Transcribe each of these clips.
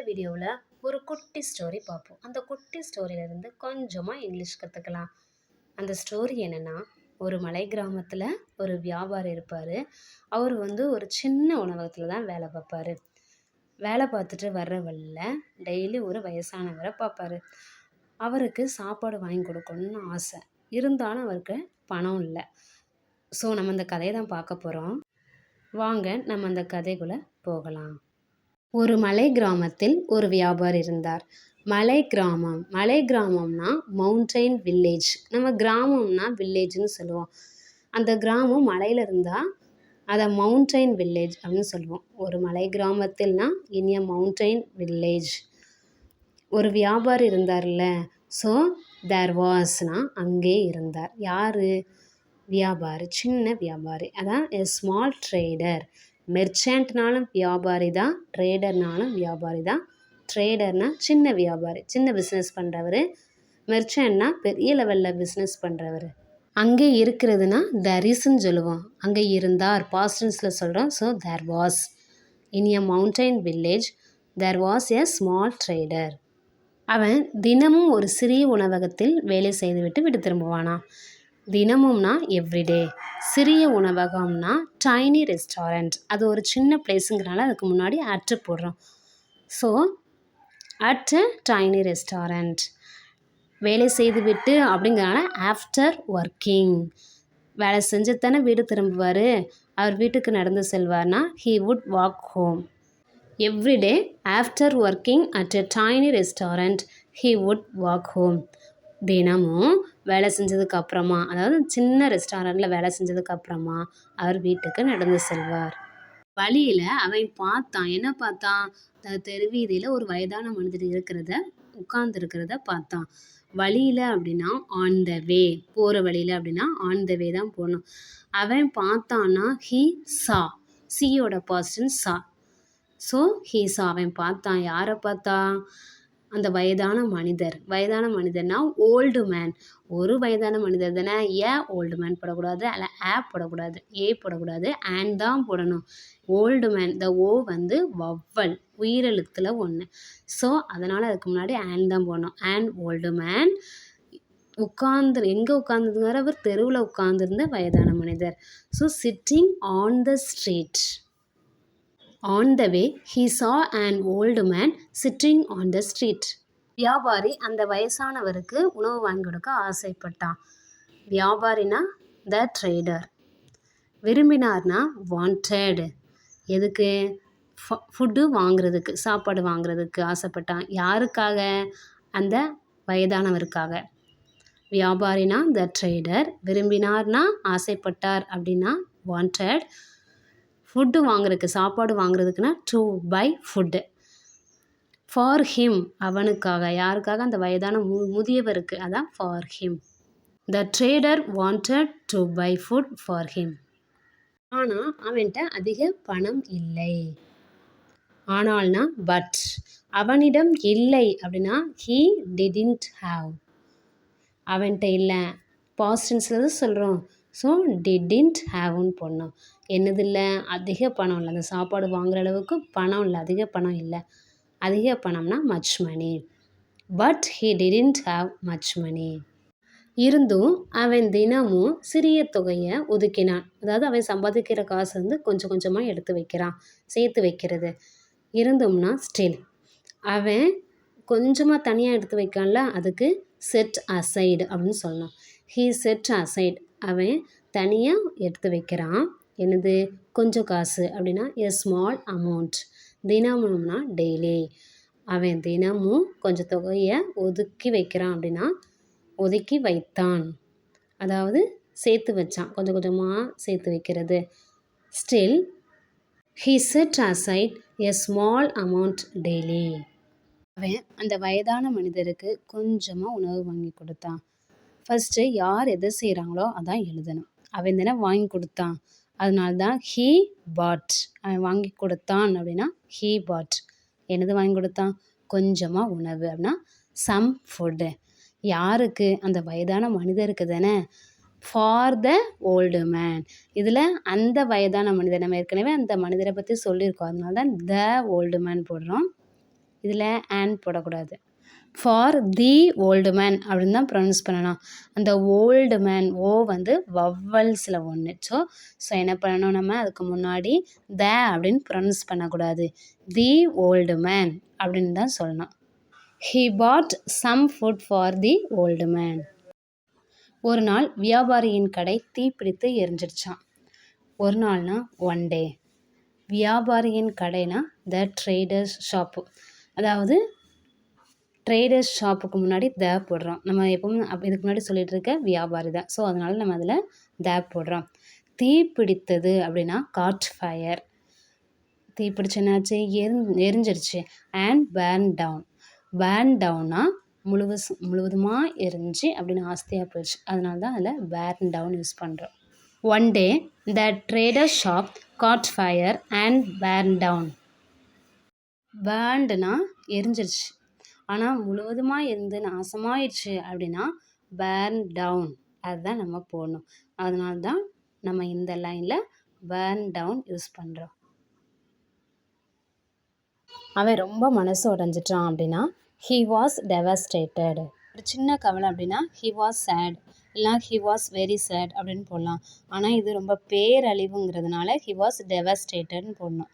வீடியோவில் ஒரு குட்டி ஸ்டோரி பார்ப்போம். அந்த குட்டி ஸ்டோரியிலேருந்து கொஞ்சமாக இங்கிலீஷ் கற்றுக்கலாம். அந்த ஸ்டோரி என்னென்னா, ஒரு மலை கிராமத்தில் ஒரு வியாபாரி இருப்பார். அவர் ஒரு சின்ன உணவகத்தில் தான் வேலை பார்ப்பார். வேலை பார்த்துட்டு வர்ற வழியில் டெய்லி ஒரு வயசானவரை பார்ப்பார். அவருக்கு சாப்பாடு வாங்கி கொடுக்கணும்னு ஆசை, இருந்தாலும் அவருக்கு பணம் இல்லை. ஸோ நம்ம அந்த கதையை தான் பார்க்க போகிறோம். வாங்க நம்ம அந்த கதைக்குள்ளே போகலாம். ஒரு மலை கிராமத்தில் ஒரு வியாபாரி இருந்தார். மலை கிராமம்னா மவுண்டைன் வில்லேஜ். நம்ம கிராமம்னா வில்லேஜ்னு சொல்லுவோம். அந்த கிராமம் மலையில் இருந்தால் அதை மவுண்டைன் வில்லேஜ் அப்படின்னு சொல்லுவோம். ஒரு மலை கிராமத்தில்னா இனிய மவுண்டைன் வில்லேஜ். ஒரு வியாபாரி இருந்தார்ல, ஸோ தேர் வாஸ்னா அங்கே இருந்தார். யார்? வியாபாரி, சின்ன வியாபாரி. அதான் எ ஸ்மால் ட்ரேடர். மெர்ச்சன்ட்னாலும் வியாபாரி தான், ட்ரேடர்னாலும் வியாபாரி தான். ட்ரேடர்னா சின்ன வியாபாரி, சின்ன பிஸ்னஸ் பண்ணுறவர். மெர்ச்சன்ட்னா பெரிய லெவலில் பிஸ்னஸ் பண்ணுறவர். அங்கே இருக்கிறதுனா தேர் இஸ்ன்னு சொல்லுவோம். அங்கே இருந்தார் பாஸ்டன்ஸில் சொல்கிறோம். So there was in a mountain village there was a small trader. அவன் தினமும் ஒரு சிறிய உணவகத்தில் வேலை செய்துவிட்டு வீடு திரும்புவானாம். தினமும்னா எவ்ரிடே. சிறிய உணவகம்னா டைனி ரெஸ்டாரண்ட். அது ஒரு சின்ன பிளேஸுங்கிறனால அதுக்கு முன்னாடி அட்டு போடுறோம். ஸோ அட் டைனி ரெஸ்டாரண்ட் வேலை செய்துவிட்டு அப்படிங்கிறனால ஆஃப்டர் ஒர்க்கிங். வேலை செஞ்சு தானே வீடு திரும்புவார். அவர் வீட்டுக்கு நடந்து செல்வார்னா he would walk home. Everyday after working at a tiny restaurant he would walk home. தினமும் வேலை செஞ்சதுக்கு அப்புறமா, அதாவது சின்ன ரெஸ்டாரண்ட்டில் வேலை செஞ்சதுக்கு அப்புறமா அவர் வீட்டுக்கு நடந்து செல்வார். வழியில் அவன் பார்த்தான். என்ன பார்த்தான்? தெருவீதியில் ஒரு வயதான மனிதர் உட்கார்ந்து இருக்கிறத பார்த்தான். வழியில் அப்படின்னா ஆன் த வே, போகிற வழியில் அப்படின்னா ஆன் த வே தான் போகணும். அவன் பார்த்தான்னா ஹீ சா, சியோட பாஸ்டன் சா. ஸோ ஹீ சா, அவன் பார்த்தான். யாரை பார்த்தா? அந்த வயதான மனிதர்னா ஓல்டு மேன். ஒரு வயதான மனிதர் தானே. ஓல்டு மேன் போடக்கூடாது, அல்ல போடக்கூடாது, போடக்கூடாது, அண்ட் தான் போடணும். ஓல்டு மேன், த ஓ வவ்வல், உயிரெழுத்தில் ஒன்று. ஸோ அதனால் அதுக்கு முன்னாடி அண்ட் தான் போடணும். அண்ட் ஓல்டு மேன் எங்கே உட்கார்ந்துருந்தார்? அவர் தெருவில் உட்கார்ந்துருந்த வயதான மனிதர். So sitting on the street. On the way, he saw an old man sitting on the street. வியாபாரி அந்த வயசானவருக்கு உணவு வாங்கி கொடுக்க ஆசைப்பட்டான். வியாபாரினா த ட்ரேடர். விரும்பினார்னா வாண்டட். எதுக்கு? ஃபுட்டு வாங்குறதுக்கு, சாப்பாடு வாங்குறதுக்கு ஆசைப்பட்டான். யாருக்காக? அந்த வயதானவருக்காக. வியாபாரினா த ட்ரேடர். விரும்பினார்னா ஆசைப்பட்டார் அப்படின்னா வாண்டட். ஃபுட்டு வாங்குறதுக்கு, சாப்பாடு வாங்குறதுக்குன்னா to buy food. For him, அவனுக்காக. யாருக்காக? அந்த வயதான முதியவருக்கு. அதான் for him. The trader wanted to buy food for him. ஆனால் அவன்கிட்ட அதிக பணம் இல்லை. ஆனால்னா பட். அவனிடம் இல்லை அப்படின்னா ஹீ டிடின்ட் ஹாவ். அவன்கிட்ட இல்லை, பாஸ்டன்ஸில் சொல்கிறோம். ஸோ டிடின்ட் ஹாவ்னு போடணும். என்னது இல்லை? அதிக பணம் இல்லை. அந்த சாப்பாடு வாங்குகிற அளவுக்கு பணம் இல்லை, அதிக பணம் இல்லை. அதிக பணம்னா much money. But he didn't have much money. இருந்தும் அவன் தினமும் சிறிய தொகையை ஒதுக்கினான். அதாவது அவன் சம்பாதிக்கிற காசு கொஞ்சம் கொஞ்சமாக எடுத்து வைக்கிறான், சேர்த்து வைக்கிறது. இருந்தோம்னா ஸ்டில். அவன் கொஞ்சமாக தனியாக எடுத்து வைக்கான்ல, அதுக்கு செட் அசைடு அப்படின்னு சொல்லணும். He set aside. அவன் தனியாக எடுத்து வைக்கிறான். என்னது? கொஞ்சம் காசு அப்படின்னா எ ஸ்மால் அமௌண்ட். தினமும்னா டெய்லி. அவன் தினமும் கொஞ்சம் தொகையை ஒதுக்கி வைக்கிறான் அப்படின்னா ஒதுக்கி வைத்தான், அதாவது சேர்த்து வச்சான், கொஞ்சம் கொஞ்சமாக சேர்த்து வைக்கிறது. Still he set aside a small amount daily. அவன் அந்த வயதான மனிதருக்கு கொஞ்சமாக உணவு வாங்கி கொடுத்தான். ஃபஸ்ட்டு யார் எதை செய்கிறாங்களோ அதான் எழுதணும். அவன் தானே வாங்கி கொடுத்தான், அதனால தான் ஹீ பாட். அவன் வாங்கி கொடுத்தான் அப்படின்னா ஹீ பாட். என்னது வாங்கி கொடுத்தான்? கொஞ்சமாக உணவு அப்படின்னா சம் ஃபுட்டு. யாருக்கு? அந்த வயதான மனிதருக்கு தானே. For the old man. இதில் அந்த வயதான மனிதர், நம்ம ஏற்கனவே அந்த மனிதரை பற்றி சொல்லியிருக்கோம், அதனால தான் த ஓல்டு மேன் போடுறோம். இதில் and போடக்கூடாது. ஃபார் தி ஓல்டு மேன் அப்படின்னு தான் ப்ரொனவுன்ஸ் பண்ணணும். அந்த ஓல்டு மேன் ஓ வந்து வவ்வல்ஸில் ஒன்று. ஸோ என்ன பண்ணணும், நம்ம அதுக்கு முன்னாடி த அப்படின்னு ப்ரொனவுன்ஸ் பண்ணக்கூடாது. தி ஓல்டு மேன் அப்படின்னு தான் சொல்லணும். He put some food for the old man. ஒரு நாள் வியாபாரியின் கடை தீப்பிடித்து எரிஞ்சிடுச்சான். ஒரு நாள்னா ஒன் டே. வியாபாரியின் கடைனா த ட்ரேடர்ஸ் ஷாப்பு. அதாவது ட்ரேடர்ஸ் ஷாப்புக்கு முன்னாடி த போடுறோம். நம்ம எப்பவும் இதுக்கு முன்னாடி சொல்லிட்டு இருக்க வியாபாரி தான். ஸோ அதனால நம்ம அதில் த போடுறோம். தீ பிடித்தது அப்படின்னா காட் ஃபயர். தீ பிடிச்சு என்னாச்சு, எரிஞ்சிருச்சு. And burn down. பேர்ன் டவுன்னா முழுவதுமாக எரிஞ்சு அப்படின்னு ஆஸ்தியாக போயிடுச்சு. அதனால தான் அதில் பேர்ன் டவுன் யூஸ் பண்ணுறோம். One day the trader shop caught fire and burn down. பேர்ன்டுனா எரிஞ்சிருச்சு, ஆனால் முழுவதுமாக எரிந்து நாசமாயிடுச்சு அப்படின்னா பேர்ன் டவுன். அதுதான் நம்ம போடணும். அதனால தான் நம்ம இந்த லைனில் பேர்ன் டவுன் யூஸ் பண்ணுறோம். அவன் ரொம்ப மனசு உடைஞ்சிட்டான் அப்படின்னா ஹி வாஸ் டெவஸ்டேட்டட். ஒரு சின்ன கவலை அப்படின்னா ஹி வாஸ் சேட், இல்லை ஹி வாஸ் வெரி சேட் அப்படின்னு போடலாம். ஆனால் இது ரொம்ப பேரழிவுங்கிறதுனால ஹி வாஸ் டெவஸ்டேட்டட்னு போடணும்.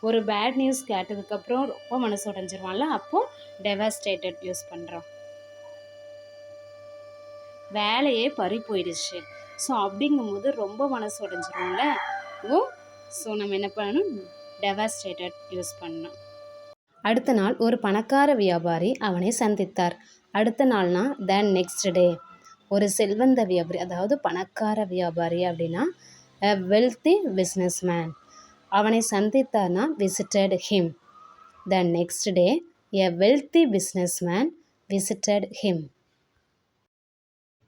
ஒரு பேட் நியூஸ் கேட்டதுக்கப்புறம் ரொம்ப மனசு உடைஞ்சிருவான்ல, அப்போது டெவஸ்டேட்டட் யூஸ் பண்ணுறோம். வேலையே பறி போயிடுச்சு. ஸோ அப்படிங்கும்போது ரொம்ப மனசு உடைஞ்சிருவோம்ல, ஸோ நம்ம என்ன பண்ணணும், டெவஸ்டேட்டட் யூஸ் பண்ணணும். அடுத்த நாள் ஒரு பணக்கார வியாபாரி அவனை சந்தித்தார். அடுத்த நாள்னா த நெக்ஸ்ட் டே. ஒரு செல்வந்த வியாபாரி, அதாவது பணக்கார வியாபாரி அப்படின்னா a wealthy businessman. அவனை சந்தித்தார்னா visited him. The next day a wealthy businessman visited him.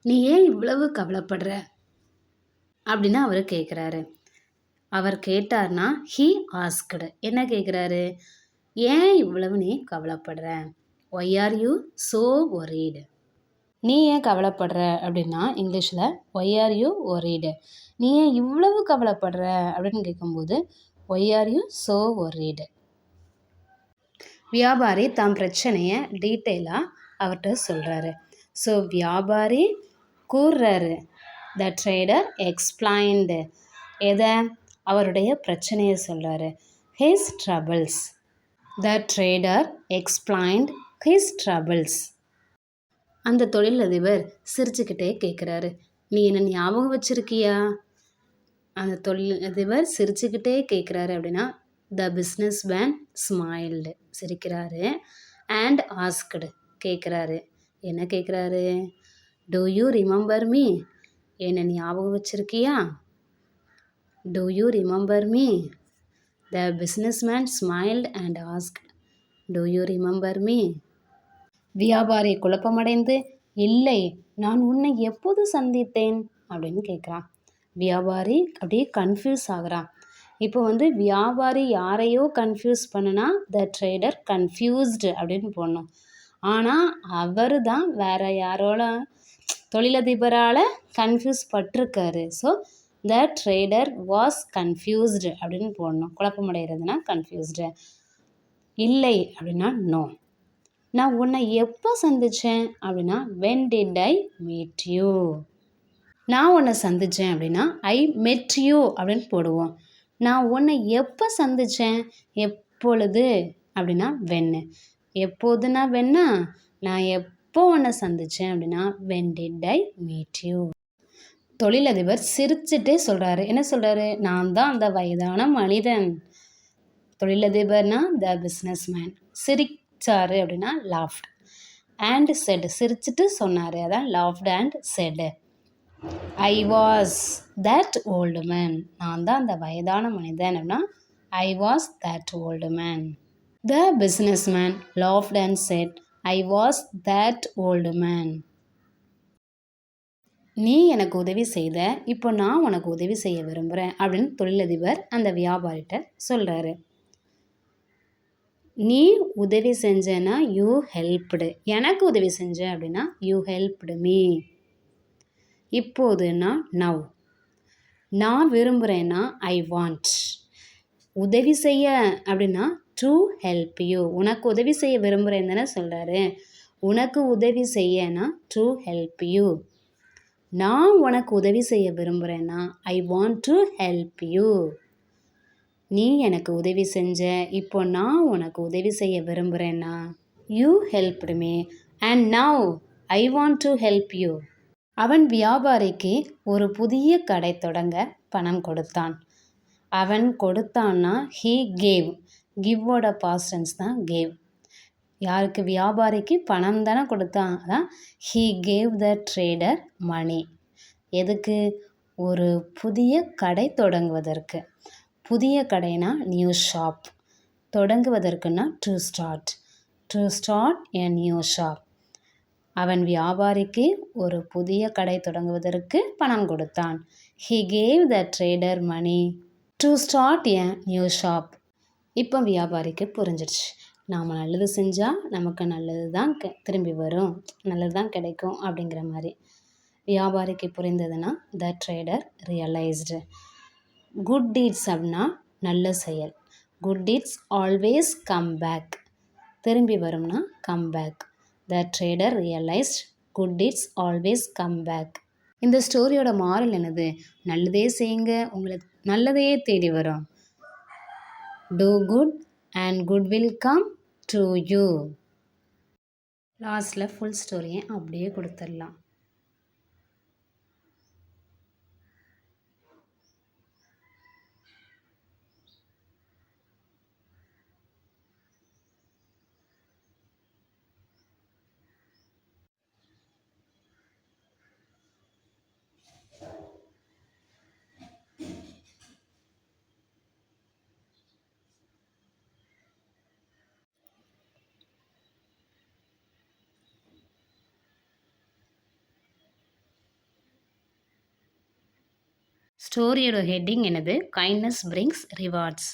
நீ ஏன் இவ்வளவு கவலைப்படுற அப்படின்னு அவர் கேட்குறாரு. அவர் கேட்டார்னா ஹீ ஆஸ்க்டு. என்ன கேட்குறாரு, ஏன் இவ்வளவு நீ கவலைப்படுற? Why are you so worried. நீ ஏன் கவலைப்படுற அப்படின்னா இங்கிலீஷில் ஒய் ஆர் யூ ஒரீடு. நீ ஏன் இவ்வளவு கவலைப்படுற அப்படின்னு கேட்கும்போது why are you so worried. வியாபாரி தம் பிரச்சனையை டீட்டெயிலாக அவர்கிட்ட சொல்கிறாரு. ஸோ வியாபாரி கூறுறாரு. த ட்ரேடர் எக்ஸ்பிளைன்டு. எதை, அவருடைய பிரச்சனையை சொல்கிறாரு. His troubles. The trader explained his troubles. அந்த தொழிலதிபர் சிரிச்சுக்கிட்டே கேட்குறாரு, நீ என்ன ஞாபகம் வச்சுருக்கியா? அந்த தொழிலதிபர் சிரிச்சுக்கிட்டே கேட்குறாரு அப்படின்னா த பிஸ்னஸ் மேன் ஸ்மைல்டு. சிரிக்கிறாரு. And asked. கேட்குறாரு. என்ன கேட்குறாரு, டூ யூ ரிமெம்பர் மீ? என்ன ஞாபகம் வச்சுருக்கியா? Do you remember me? The business man smiled and asked, do you remember me? வியாபாரி குழப்பமடைந்து, இல்லை, நான் உன்னை எப்போது சந்தித்தேன் அப்படின்னு கேட்குறான். வியாபாரி அப்படியே கன்ஃபியூஸ் ஆகுறான். இப்போ வியாபாரி யாரையோ கன்ஃபியூஸ் பண்ணுனா த ட்ரேடர் கன்ஃபியூஸ்டு அப்படின்னு போடணும். ஆனால் அவர் தான் வேற யாரோட தொழிலதிபரால் கன்ஃபியூஸ் பட்டிருக்காரு. So the trader was confused அப்படின்னு போடணும். குழப்பமடைகிறதுனா கன்ஃபியூஸ்டு. இல்லை அப்படின்னா நோ. நான் உன்னை எப்போ சந்தித்தேன் அப்படின்னா when did I meet you. நான் உன்னை சந்தித்தேன் அப்படின்னா ஐ met you அப்படின்னு போடுவோம். நான் உன்னை எப்போ சந்தித்தேன், எப்பொழுது அப்படின்னா வென்னு. எப்போதுனா வென்னா, நான் எப்போ உன்னை சந்தித்தேன் அப்படின்னா when did I meet you. தொழிலதிபர் சிரிச்சுட்டே சொல்கிறாரு. என்ன சொல்கிறாரு, நான் தான் அந்த வயதான மனிதன். தொழிலதிபர்னா த பிஸ்னஸ் மேன். சிரிச்சாரு அப்படின்னா லாஃப்ட். அண்ட் செட், சிரிச்சுட்டு சொன்னார், அதான் loft and set. I was that old man. நான் தான் அந்த வயதான மனிதன் அப்படின்னா I was that old man. The business man loft and set I was that old man. நீ எனக்கு உதவி செய்த, இப்போ நான் உனக்கு உதவி செய்ய விரும்புகிறேன் அப்படின்னு தொழிலதிபர் அந்த வியாபாரிகிட்ட சொல்கிறாரு. நீ உதவி செஞ்சேன்னா யூ ஹெல்ப்டு. எனக்கு உதவி செஞ்ச அப்படின்னா யூ ஹெல்ப்டு மீ. இப்போதுன்னா நவ். நான் விரும்புகிறேன்னா ஐ வாண்ட். உதவி செய்ய அப்படின்னா டு ஹெல்ப் யூ. உனக்கு உதவி செய்ய விரும்புகிறேன்னு தானே சொல்கிறாரு. உனக்கு உதவி செய்யனா டு ஹெல்ப் யூ. நான் உனக்கு உதவி செய்ய விரும்புகிறேன்னா I want to help you. நீ எனக்கு உதவி செஞ்ச, இப்போ நான் உனக்கு உதவி செய்ய விரும்புகிறேன்னா you helped me and now I want to help you. அவன் வியாபாரிக்கு ஒரு புதிய கடை தொடங்க பணம் கொடுத்தான். அவன் கொடுத்தான்னா ஹீ கேவ். கிவ்வோட பாஸ்ட் டென்ஸ் தான் கேவ். யாருக்கு? வியாபாரிக்கு பணம் தானே கொடுத்தான். அதான் he gave the trader money. எதுக்கு? ஒரு புதிய கடை தொடங்குவதற்கு. புதிய கடைனா நியூ ஷாப். தொடங்குவதற்குன்னா to start. To start a new shop. அவன் வியாபாரிக்கு ஒரு புதிய கடை தொடங்குவதற்கு பணம் கொடுத்தான். He gave the trader money to start a new shop. இப்போ வியாபாரிக்கு புரிஞ்சிடுச்சு, நாம் நல்லது செஞ்சால் நமக்கு நல்லது தான் திரும்பி வரும், நல்லது தான் கிடைக்கும் அப்படிங்கிற மாதிரி. வியாபாரிக்கு புரிந்ததுன்னா the trader realised. Good deeds அப்படின்னா நல்ல செயல். Good deeds always come back. திரும்பி வரும்னா come back. The trader realised good deeds always come back. இந்த ஸ்டோரியோட மாரல் என்னது? நல்லதே செய்யுங்க, உங்களுக்கு நல்லதையே தேடி வரும். Do good and good will come to you. லாஸ்டில் ஃபுல் ஸ்டோரியை அப்படியே கொடுத்துடலாம். ஸ்டோரியோட ஹெட்டிங் என்னது? Kindness brings rewards.